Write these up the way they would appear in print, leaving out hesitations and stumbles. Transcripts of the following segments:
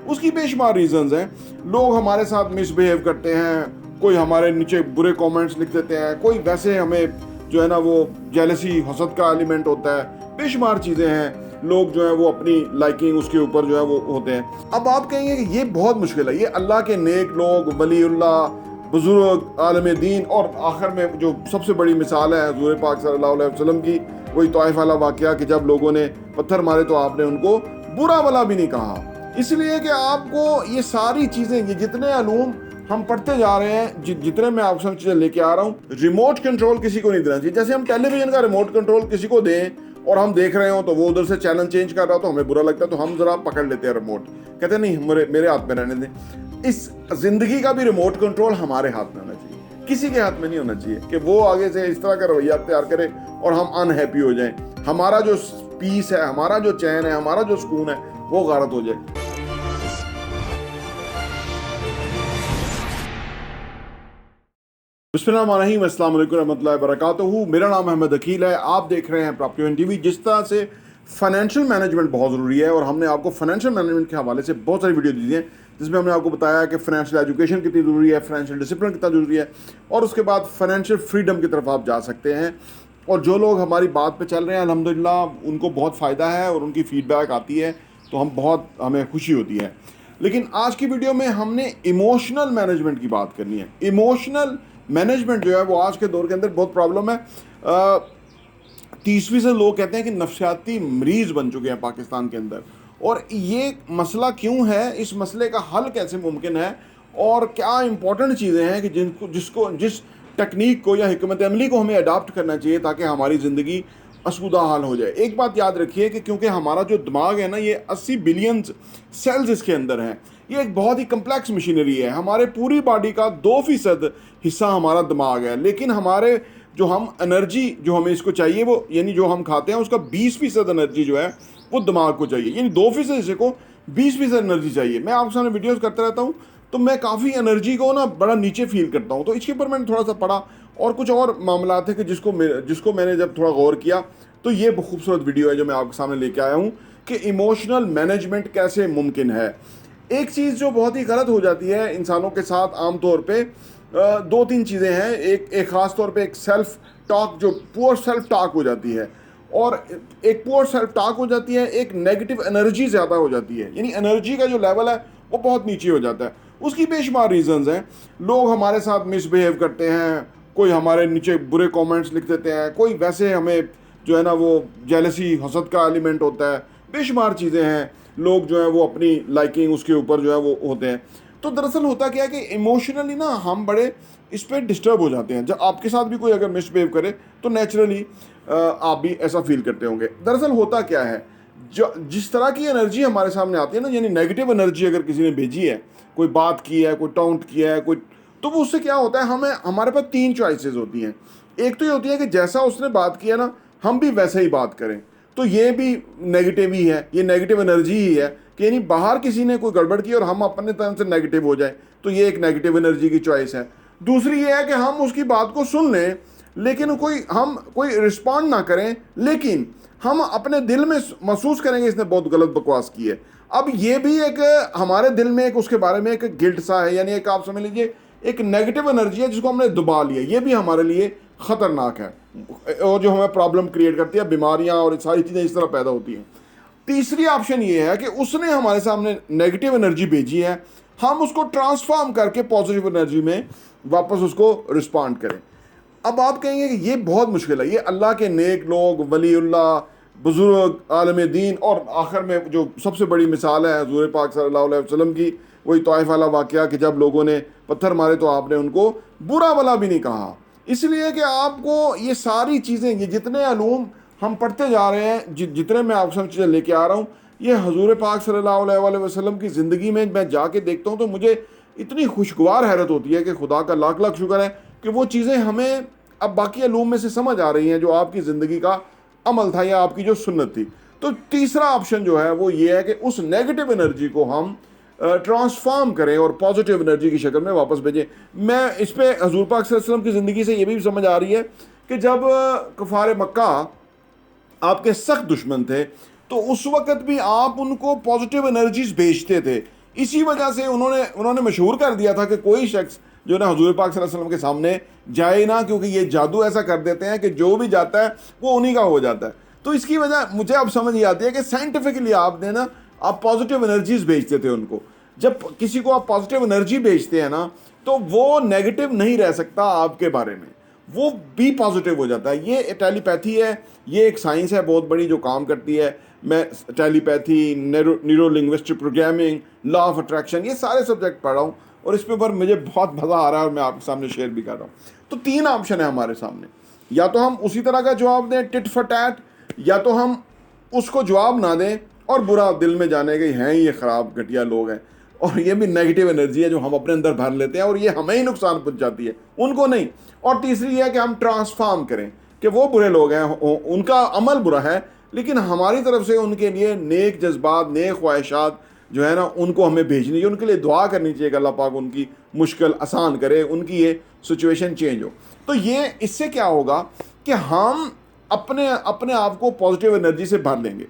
उसकी बेशुमार रीजंस हैं। लोग हमारे साथ मिसबिहेव करते हैं, कोई हमारे नीचे बुरे कमेंट्स लिख देते हैं, कोई वैसे हमें जो है ना वो जेलसी हसद का एलिमेंट होता है, बेशुमार चीज़ें हैं। लोग जो है वो अपनी लाइकिंग उसके ऊपर जो है वो होते हैं। अब आप कहेंगे कि ये बहुत मुश्किल है, ये अल्लाह के नेक लोग, वलीउल्लाह, बुजुर्ग, आलम दीन, और आखिर में जो सबसे बड़ी मिसाल है हुज़ूर पाक सल्लल्लाहु अलैहि वसल्लम की, वही तौइफ वाला वाक़या कि जब लोगों ने पत्थर मारे तो आपने उनको बुरा भला भी नहीं कहा। इसलिए कि आपको ये सारी चीज़ें, ये जितने अलूम हम पढ़ते जा रहे हैं, जितने मैं आपसे चीज़ें लेके आ रहा हूँ, रिमोट कंट्रोल किसी को नहीं देना चाहिए। जैसे हम टेलीविजन का रिमोट कंट्रोल किसी को दें और हम देख रहे हो तो वो उधर से चैनल चेंज कर रहा हो तो हमें बुरा लगता है, तो हम जरा पकड़ लेते हैं रिमोट, कहते हैं नहीं मेरे हाथ में रहने दें। इस जिंदगी का भी रिमोट कंट्रोल हमारे हाथ में होना चाहिए, किसी के हाथ में नहीं होना चाहिए कि वो आगे से इस तरह का रवैया तैयार करे और हम अनहैप्पी हो जाएं, हमारा जो पीस है, हमारा जो चैन है, हमारा जो सुकून है वो गारत हो जाए। बिस्मिल्लाहिर्रहमानिर्रहीम, अस्सलाम वालेकुम रहमतुल्लाहि व बरकातुहू। मेरा नाम अहमद अकील है, आप देख रहे हैं प्रॉपर्टी वन टीवी। जिस तरह से फाइनेंशियल मैनेजमेंट बहुत ज़रूरी है और हमने आपको फाइनेंशियल मैनेजमेंट के हवाले से बहुत सारी वीडियो दी है जिसमें हमने आपको बताया कि फाइनेंशियल एजुकेशन कितनी ज़रूरी है, फाइनेंशियल डिसिप्लिन कितना ज़रूरी है, और उसके बाद फाइनेंशियल फ्रीडम की तरफ आप जा सकते हैं। और जो लोग हमारी बात पे चल रहे हैं अल्हम्दुलिल्लाह उनको बहुत फ़ायदा है और उनकी फ़ीडबैक आती है तो हमें खुशी होती है। लेकिन आज की वीडियो में हमने इमोशनल मैनेजमेंट की बात करनी है। इमोशनल मैनेजमेंट जो है वो आज के दौर के अंदर बहुत प्रॉब्लम है। 30% लोग कहते हैं कि नफसियाती मरीज़ बन चुके हैं पाकिस्तान के अंदर, और ये मसला क्यों है, इस मसले का हल कैसे मुमकिन है, और क्या इंपॉर्टेंट चीज़ें हैं कि जिस टेक्निक को या हिकमत अमली को हमें अडाप्ट करना चाहिए ताकि हमारी ज़िंदगी असूदा हाल हो जाए। एक बात याद रखिए कि क्योंकि हमारा जो दिमाग है ना, ये 80 बिलियन सेल्स इसके अंदर हैं, ये एक बहुत ही कम्प्लेक्स मशीनरी है। हमारे पूरी बॉडी का 2% हिस्सा हमारा दिमाग है, लेकिन हमारे जो हम एनर्जी जो हमें इसको चाहिए वो, यानी जो हम खाते हैं उसका 20% एनर्जी जो है वो दिमाग को चाहिए, यानी 2% हिस्से को 20% एनर्जी चाहिए। मैं आपके सामने वीडियोस करता रहता हूँ तो मैं काफ़ी एनर्जी को ना बड़ा नीचे फील करता हूँ, तो इसके ऊपर मैंने थोड़ा सा पढ़ा और कुछ और मामला थे कि जिसको मैंने जब थोड़ा गौर किया तो ये खूबसूरत वीडियो है जो मैं आपके सामने लेके आया हूँ कि इमोशनल मैनेजमेंट कैसे मुमकिन है। एक चीज़ जो बहुत ही गलत हो जाती है इंसानों के साथ आमतौर पे, 2-3 चीज़ें हैं। एक ख़ास तौर पे एक सेल्फ टॉक, जो पुअर सेल्फ टॉक हो जाती है, और एक पुअर सेल्फ टॉक हो जाती है, एक नेगेटिव एनर्जी ज़्यादा हो जाती है, यानी एनर्जी का जो लेवल है वो बहुत नीचे हो जाता है। उसकी बेशुमार रीजंस हैं। लोग हमारे साथ मिसबिहेव करते हैं, कोई हमारे नीचे बुरे कमेंट्स लिख देते हैं, कोई वैसे हमें जो है ना वो जेलसी हसद का एलिमेंट होता है, बेशुमार चीज़ें हैं। लोग जो है वो अपनी लाइकिंग उसके ऊपर जो है वो होते हैं। तो दरअसल होता क्या है कि इमोशनली ना हम बड़े इस पर डिस्टर्ब हो जाते हैं। जब आपके साथ भी कोई अगर मिसबिहेव करे तो नेचुरली आप भी ऐसा फील करते होंगे। दरअसल होता क्या है, जो जिस तरह की एनर्जी हमारे सामने आती है ना, यानी नेगेटिव एनर्जी अगर किसी ने भेजी है, कोई बात की है, कोई टाउंट किया है, कोई, तो वो उससे क्या होता है, हमारे पास 3 चॉइसेस होती हैं। एक तो ये होती है कि जैसा उसने बात किया ना हम भी वैसा ही बात करें, तो ये भी नेगेटिव ही है, ये नेगेटिव एनर्जी ही है कि यानी बाहर किसी ने कोई गड़बड़ की और हम अपने तरफ से नेगेटिव हो जाए, तो ये एक नेगेटिव एनर्जी की चॉइस है। दूसरी ये है कि हम उसकी बात को सुन लें लेकिन कोई रिस्पॉन्ड ना करें, लेकिन हम अपने दिल में महसूस करेंगे इसने बहुत गलत बकवास की है। अब ये भी एक हमारे दिल में एक उसके बारे में एक गिल्ट सा है, यानी एक आप समझ लीजिए एक नेगेटिव एनर्जी है जिसको हमने दबा लिया। ये भी हमारे लिए ख़तरनाक है और जो हमें प्रॉब्लम क्रिएट करती है, बीमारियां और सारी चीज़ें इस तरह पैदा होती हैं। तीसरी ऑप्शन ये है कि उसने हमारे सामने नेगेटिव एनर्जी भेजी है, हम उसको ट्रांसफॉर्म करके पॉजिटिव एनर्जी में वापस उसको रिस्पॉन्ड करें। अब आप कहेंगे कि ये बहुत मुश्किल है, ये अल्लाह के नेक लोग, वलीउल्लाह, बुजुर्ग, आलम दीन, और आखिर में जो सबसे बड़ी मिसाल है हुज़ूर पाक सल्लल्लाहु अलैहि वसल्लम की, वही तौइफ वाला वाक़या कि जब लोगों ने पत्थर मारे तो आपने उनको बुरा भला भी नहीं कहा। इसलिए कि आपको ये सारी चीज़ें, ये जितने अलूम हम पढ़ते जा रहे हैं, जितने मैं आपसे चीज़ें लेके आ रहा हूँ, ये हुज़ूर पाक सल्लल्लाहु अलैहि वसल्लम की ज़िंदगी में मैं जाके देखता हूँ तो मुझे इतनी खुशगवार हैरत होती है कि खुदा का लाख लाख शुक्र है कि वो चीज़ें हमें अब बाकी अलूम में से समझ आ रही हैं जो आपकी ज़िंदगी का अमल था या आपकी जो सुन्नत थी। तो तीसरा ऑप्शन जो है वो ये है कि उस नेगेटिव एनर्जी को हम ट्रांसफॉर्म करें और पॉजिटिव एनर्जी की शक्ल में वापस भेजें। मैं इस पर हुज़ूर पाक सल्लल्लाहु अलैहि वसल्लम की ज़िंदगी से ये भी समझ आ रही है कि जब कुफार मक्का आपके सख्त दुश्मन थे तो उस वक़्त भी आप उनको पॉजिटिव एनर्जीज भेजते थे, इसी वजह से उन्होंने उन्होंने मशहूर कर दिया था कि कोई शख्स जो ना हुजूर पाक सल्लल्लाहु अलैहि वसल्लम के सामने जाए ना, क्योंकि ये जादू ऐसा कर देते हैं कि जो भी जाता है वो उन्हीं का हो जाता है। तो इसकी वजह मुझे अब समझ ये आती है कि साइंटिफिकली आपने ना, आप पॉजिटिव एनर्जीज भेजते थे उनको। जब किसी को आप पॉजिटिव एनर्जी भेजते हैं ना, तो वो नेगेटिव नहीं रह सकता आपके बारे में, वो भी पॉजिटिव हो जाता है। ये टेलीपैथी है, ये एक साइंस है बहुत बड़ी जो काम करती है। मैं telepathy, neuro linguistic programming, law of attraction, ये सारे सब्जेक्ट पढ़ रहा हूँ और इस पे पर मुझे बहुत मज़ा आ रहा है और मैं आपके सामने शेयर भी कर रहा हूँ। तो 3 ऑप्शन है हमारे सामने, या तो हम उसी तरह का जवाब दें टिट फॉर टैट, या तो हम उसको जवाब ना दें और बुरा दिल में जाने के हैं ये ख़राब घटिया लोग हैं, और ये भी नेगेटिव एनर्जी है जो हम अपने अंदर भर लेते हैं और ये हमें ही नुकसान पहुंचाती है, उनको नहीं। और तीसरी है कि हम ट्रांसफॉर्म करें कि वो बुरे लोग हैं, उनका अमल बुरा है, लेकिन हमारी तरफ से उनके लिए नेक जज्बात, नेक ख्वाहिशात जो है ना, उनको हमें भेजनी चाहिए, उनके लिए दुआ करनी चाहिए कि अल्लाह पाक उनकी मुश्किल आसान करे, उनकी ये सिचुएशन चेंज हो। तो ये इससे क्या होगा कि हम अपने अपने आप को पॉजिटिव एनर्जी से भर लेंगे।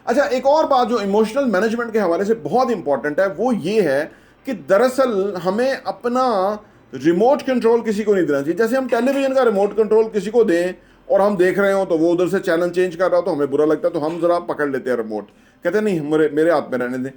अच्छा, एक और बात जो इमोशनल मैनेजमेंट के हवाले से बहुत इंपॉर्टेंट है वो ये है कि दरअसल हमें अपना रिमोट कंट्रोल किसी को नहीं देना चाहिए। जैसे हम टेलीविज़न का रिमोट कंट्रोल किसी को दें और हम देख रहे हो तो वो उधर से चैनल चेंज कर रहा हो तो हमें बुरा लगता है, तो हम ज़रा पकड़ लेते हैं रिमोट, कहते हैं नहीं मेरे हाथ में रहने दें।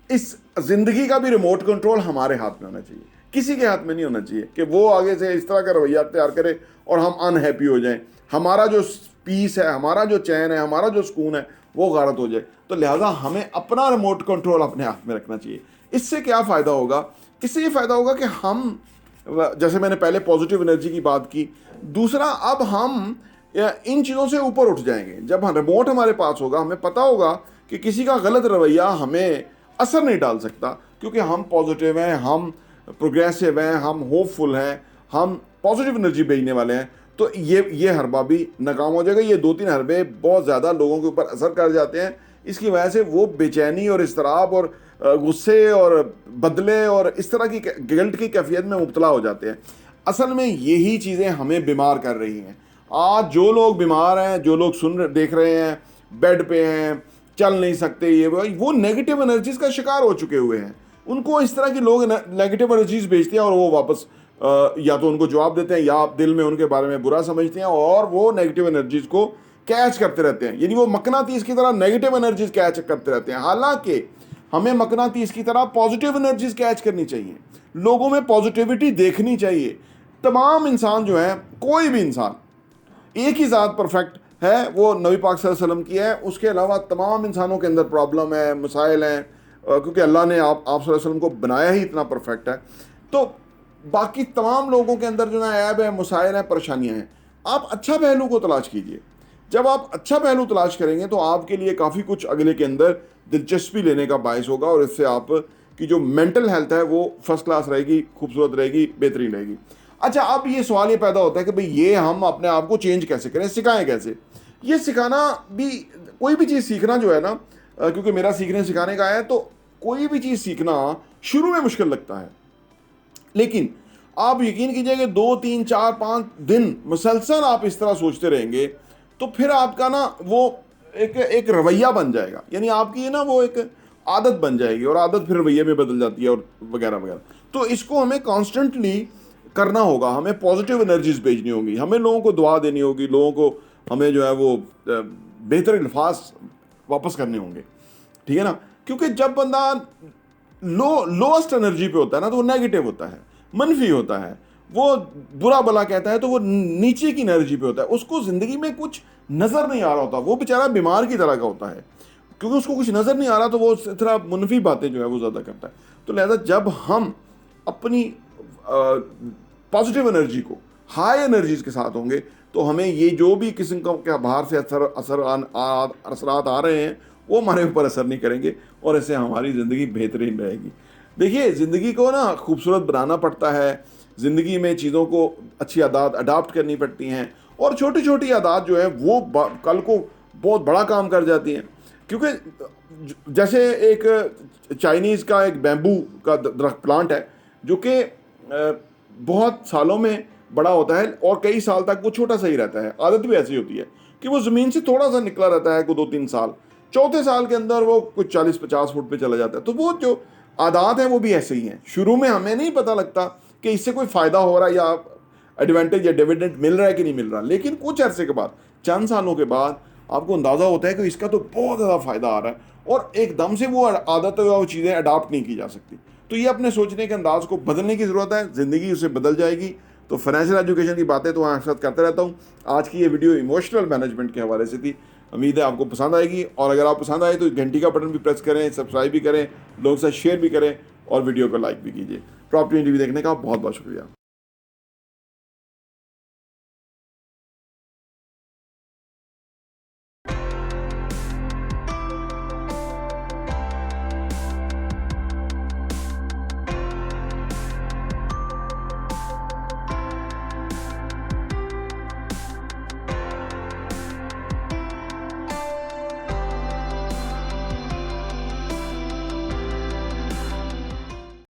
इस ज़िंदगी का भी रिमोट कंट्रोल हमारे हाथ में होना चाहिए, किसी के हाथ में नहीं होना चाहिए कि वो आगे से इस तरह का रवैया तैयार करे और हम अनहैप्पी हो जाएं, हमारा जो पीस है, हमारा जो चैन है, हमारा जो सुकून है वो गारत हो जाए। तो लिहाजा हमें अपना रिमोट कंट्रोल अपने हाथ में रखना चाहिए। इससे क्या फ़ायदा होगा? इससे ये फ़ायदा होगा कि हम, जैसे मैंने पहले पॉजिटिव एनर्जी की बात की, दूसरा अब हम इन चीज़ों से ऊपर उठ जाएंगे। जब रिमोट हमारे पास होगा, हमें पता होगा कि किसी का गलत रवैया हमें असर नहीं डाल सकता, क्योंकि हम पॉजिटिव हैं, हम प्रोग्रेसिव हैं, हम होपफुल हैं, हम पॉजिटिव एनर्जी भेजने वाले हैं। तो ये हरबा भी नाकाम हो जाएगा। ये 2-3 हरबे बहुत ज़्यादा लोगों के ऊपर असर कर जाते हैं, इसकी वजह से वो बेचैनी और इस्तराब और गुस्से और बदले और इस तरह की गिल्ट की कैफियत में मुब्तला हो जाते हैं। असल में यही चीज़ें हमें बीमार कर रही हैं। आज जो लोग बीमार हैं, जो लोग देख रहे हैं, बेड पे हैं, चल नहीं सकते, ये वो नेगेटिव एनर्जीज का शिकार हो चुके हुए हैं। उनको इस तरह के लोग नेगेटिव एनर्जीज भेजते हैं और वो वापस या तो उनको जवाब देते हैं या दिल में उनके बारे में बुरा समझते हैं और वो नेगेटिव एनर्जीज को कैच करते रहते हैं। यानी वो मकनातीस की तरह नेगेटिव एनर्जीज कैच करते रहते हैं। हालांकि हमें मकनातीस की तरह पॉजिटिव एनर्जीज कैच करनी चाहिए, लोगों में पॉजिटिविटी देखनी चाहिए। तमाम इंसान जो है, कोई भी इंसान, एक ही ज़ात परफेक्ट है, वो नबी पाक सल्लल्लाहु अलैहि वसल्लम की है। उसके अलावा तमाम इंसानों के अंदर प्रॉब्लम है, मसाइल हैं, क्योंकि अल्लाह ने आप सल्लल्लाहु अलैहि वसल्लम को बनाया ही इतना परफेक्ट है। तो बाकी तमाम लोगों के अंदर जो ना ऐब है, मसाइल हैं, परेशानियां हैं। आप अच्छा पहलू को तलाश कीजिए। जब आप अच्छा पहलू तलाश करेंगे तो आपके लिए काफ़ी कुछ अगले के अंदर दिलचस्पी लेने का बायस होगा और इससे आप की जो मेंटल हेल्थ है वो फर्स्ट क्लास रहेगी, खूबसूरत रहेगी, बेहतरीन रहेगी। अच्छा, अब ये सवाल ये पैदा होता है कि भाई ये हम अपने आप को चेंज कैसे करें, सिखाएं कैसे? ये सिखाना भी, कोई भी चीज़ सीखना जो है ना, क्योंकि मेरा सीखने सिखाने का है, तो कोई भी चीज़ सीखना शुरू में मुश्किल लगता है, लेकिन आप यकीन कीजिए कि 2, 3, 4, 5 दिन मुसलसल आप इस तरह सोचते रहेंगे तो फिर आपका ना वो एक रवैया बन जाएगा। यानी आपकी ना वो एक आदत बन जाएगी और आदत फिर रवैये में बदल जाती है और वगैरह वगैरह। तो इसको हमें कॉन्स्टेंटली करना होगा, हमें पॉजिटिव एनर्जीज भेजनी होगी, हमें लोगों को दुआ देनी होगी, लोगों को हमें जो है वो बेहतर अल्फाज वापस करने होंगे, ठीक है ना? क्योंकि जब बंदा लोएस्ट एनर्जी पे होता है ना, तो वो नेगेटिव होता है, मनफी होता है, वो बुरा भला कहता है, तो वो नीचे की एनर्जी पे होता है, उसको ज़िंदगी में कुछ नज़र नहीं आ रहा होता, वो बेचारा बीमार की तरह का होता है, क्योंकि उसको कुछ नज़र नहीं आ रहा, तो वो इस तरह मुनफी बातें जो है वो ज़्यादा करता है। तो लिहाजा जब हम अपनी पॉजिटिव एनर्जी को हाई एनर्जीज के साथ होंगे तो हमें ये जो भी किस्म का बाहर से असरात आ रहे हैं वो हमारे ऊपर असर नहीं करेंगे और इससे हमारी ज़िंदगी बेहतरीन रहेगी। देखिए, ज़िंदगी को ना खूबसूरत बनाना पड़ता है, ज़िंदगी में चीज़ों को अच्छी आदत अडाप्ट करनी पड़ती हैं और छोटी छोटी आदत जो है वो कल को बहुत बड़ा काम कर जाती हैं। क्योंकि जैसे एक चाइनीज़ का एक बैम्बू का दरख्त प्लांट है जो कि बहुत सालों में बड़ा होता है और कई साल तक वो छोटा सा ही रहता है। आदत भी ऐसी होती है कि वो ज़मीन से थोड़ा सा निकला रहता है को 2-3 साल, चौथे साल के अंदर वो कुछ 40-50 फुट पे चला जाता है। तो वो जो आदात हैं वो भी ऐसे ही हैं। शुरू में हमें नहीं पता लगता कि इससे कोई फ़ायदा हो रहा है या एडवांटेज या डिविडेंड मिल रहा है कि नहीं मिल रहा, लेकिन कुछ अरसे के बाद, चंद सालों के बाद आपको अंदाज़ा होता है कि इसका तो बहुत ज़्यादा फ़ायदा आ रहा है और एकदम से वो आदत या वो चीज़ें अडाप्ट नहीं की जा सकती। तो ये अपने सोचने के अंदाज़ को बदलने की ज़रूरत है, ज़िंदगी उससे बदल जाएगी। तो फाइनेंशियल एजुकेशन की बातें तो आपके साथ करता रहता हूँ। आज की ये वीडियो इमोशनल मैनेजमेंट के हवाले से थी। उम्मीद है आपको पसंद आएगी, और अगर आप पसंद आए तो घंटी का बटन भी प्रेस करें, सब्सक्राइब भी करें, लोगों के साथ शेयर भी करें और वीडियो को लाइक भी कीजिए। प्रॉपर्टी टीवी देखने का बहुत बहुत शुक्रिया।